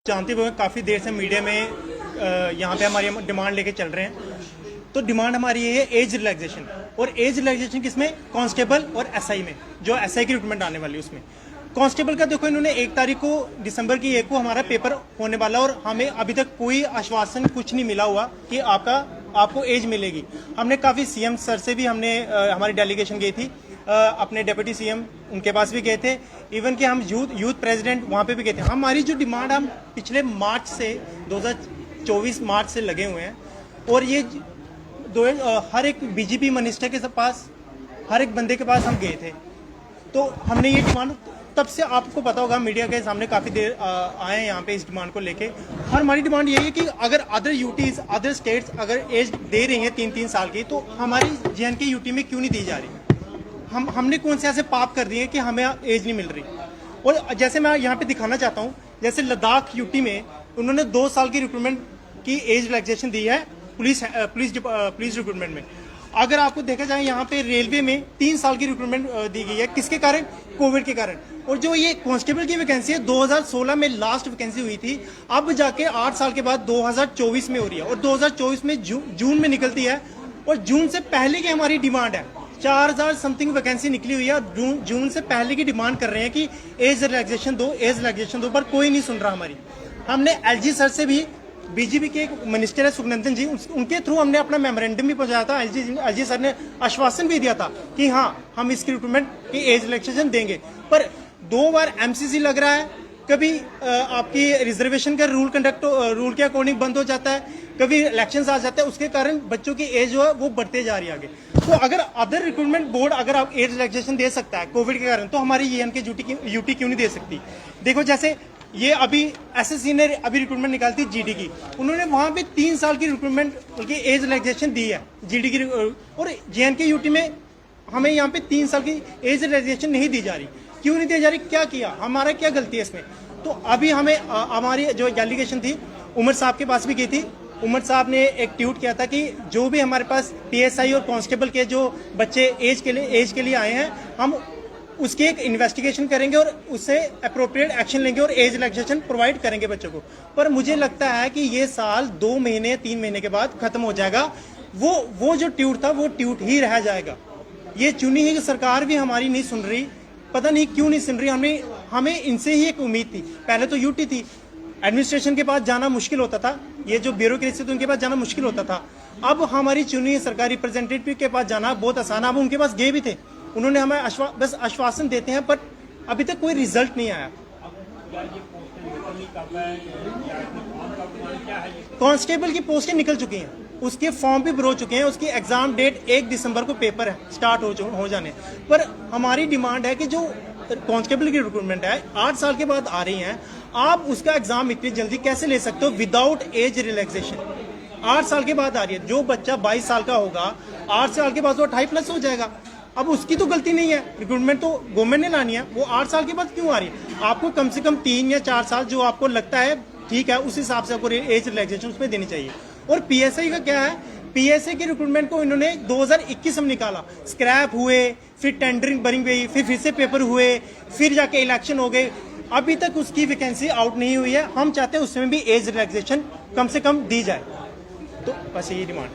जानते हुए काफ़ी देर से मीडिया में यहाँ पे हमारी डिमांड लेके चल रहे हैं। तो डिमांड हमारी ये है एज रिलैक्सेशन, और एज रिलैक्सेशन किसमें? कांस्टेबल और एसआई में, जो एसआई की रिक्रूटमेंट आने वाली है उसमें। कांस्टेबल का देखो, इन्होंने 1 तारीख को दिसंबर की 1 को हमारा पेपर होने वाला, और हमें अभी तक कोई आश्वासन कुछ नहीं मिला हुआ कि आपको एज मिलेगी। हमने काफ़ी सीएम सर से भी हमारी डेलीगेशन गई थी, अपने डिप्टी सीएम उनके पास भी गए थे, इवन कि हम यूथ प्रेसिडेंट वहाँ पे भी गए थे। हमारी जो डिमांड हम पिछले मार्च से 2024 मार्च से लगे हुए हैं, और ये हर एक बीजेपी मिनिस्टर के पास, हर एक बंदे के पास हम गए थे। तो हमने ये डिमांड तब से, आपको पता होगा मीडिया के सामने काफ़ी देर आए हैं यहाँ पे इस डिमांड को लेके। और हमारी डिमांड यही है कि अगर अदर यूटीज, अदर स्टेट्स अगर एज दे रही हैं 3-3 साल की, तो हमारी JNK यूटी में क्यों नहीं दी जा रही? हमने कौन से ऐसे पाप कर दिए कि हमें एज नहीं मिल रही? और जैसे मैं यहाँ पे दिखाना चाहता हूँ, जैसे लद्दाख यूटी में उन्होंने 2 साल की रिक्रूटमेंट की एज रिलैक्सेशन दी है पुलिस रिक्रूटमेंट में। अगर आपको देखा जाए, यहाँ पे रेलवे में 3 साल की रिक्रूटमेंट दी गई है। किसके कारण? कोविड के कारण। और जो ये कांस्टेबल की वैकेंसी है, 2016 में लास्ट वैकेंसी हुई थी, अब जाके 8 साल के बाद 2024 में हो रही है, और 2024 में जून में निकलती है। और जून से पहले की हमारी डिमांड है, 4000 समथिंग वैकेंसी निकली हुई है, जून से पहले की डिमांड कर रहे हैं कि एज रिलैक्सेशन दो, पर कोई नहीं सुन रहा हमारी। हमने LG सर से भी, बीजेपी के एक मिनिस्टर है सुखनंदन जी, उनके थ्रू हमने अपना मेमोरेंडम भी पहुंचाया था। LG सर ने आश्वासन भी दिया था कि हाँ, हम इस रिक्रूटमेंट की एज रिलैक्सेशन देंगे। पर 2 बार MCC लग रहा है, कभी आपकी रिजर्वेशन का रूल के अकॉर्डिंग बंद हो जाता है, कभी इलेक्शंस आ जाते हैं, उसके कारण बच्चों की एज जो है वो बढ़ते जा रही है आगे। तो अगर अदर रिक्रूटमेंट बोर्ड अगर आप एज रिलैक्सेशन दे सकता है कोविड के कारण, तो हमारी JNK यूटी क्यों नहीं दे सकती? देखो, जैसे ये अभी SSC ने अभी रिक्रूटमेंट निकाली थी GD की, उन्होंने वहां पे 3 साल की रिक्रूटमेंट की एज रिलैक्सेशन दी है GD की, और JNK यूटी में हमें यहाँ पे 3 साल की एज रिलैक्सेशन नहीं दी जा रही। क्यों नहीं दी जा रही? क्या किया? हमारा क्या गलती है इसमें? तो अभी हमें हमारी जो डेलीगेशन थी उमर साहब के पास भी गई थी। उमर साहब ने एक ट्वीट किया था कि जो भी हमारे पास PSI और कांस्टेबल के जो बच्चे एज के लिए आए हैं, हम उसकी एक इन्वेस्टिगेशन करेंगे और उससे अप्रोप्रिएट एक्शन लेंगे और एज रिलैक्सेशन प्रोवाइड करेंगे बच्चों को। पर मुझे लगता है कि ये साल 2 महीने 3 महीने के बाद खत्म हो जाएगा। वो जो ट्वीट था वो ट्वीट ही रह जाएगा। ये चुनी हुई सरकार भी हमारी नहीं सुन रही, पता नहीं क्यों नहीं सुन रही। हमें इनसे ही एक उम्मीद थी। पहले तो यूटी थी, एडमिनिस्ट्रेशन के पास जाना मुश्किल होता था, ये जो ब्यूरोक्रेसी थी उनके पास जाना मुश्किल होता था। अब हमारी चुनी सरकारी रिप्रेजेंटेटिव के पास जाना बहुत आसान है। अब उनके पास गए भी थे, उन्होंने हमें बस आश्वासन देते हैं, पर अभी तक कोई रिजल्ट नहीं आया। कांस्टेबल की पोस्टें निकल चुकी हैं, उसके फॉर्म भी भर हो चुके हैं, उसकी एग्जाम डेट 1 दिसंबर को पेपर है स्टार्ट हो जाने। पर हमारी डिमांड है कि जो कांस्टेबल की रिक्रूटमेंट है 8 साल के बाद आ रही है, आप उसका एग्जाम इतनी जल्दी कैसे ले सकते हो विदाउट एज रिलैक्सेशन? 8 साल के बाद आ रही है। जो बच्चा 22 साल का होगा, 8 साल के बाद वो 28+ हो जाएगा। अब उसकी तो गलती नहीं है, रिक्रूटमेंट तो गवर्नमेंट ने लानी है। वो 8 साल के बाद क्यों आ रही है? आपको कम से कम 3 या 4 साल जो आपको लगता है ठीक है, उस हिसाब से आपको एज रिलैक्सेशन उसमें देनी चाहिए। और PSI का क्या है? PSI के रिक्रूटमेंट को इन्होंने 2021 में निकाला, स्क्रैप हुए, फिर टेंडरिंग भरी गई, फिर से पेपर हुए, फिर जाके इलेक्शन हो गए, अभी तक उसकी वैकेंसी आउट नहीं हुई है। हम चाहते हैं उसमें भी एज रिलैक्सेशन कम से कम दी जाए। तो बस यही डिमांड।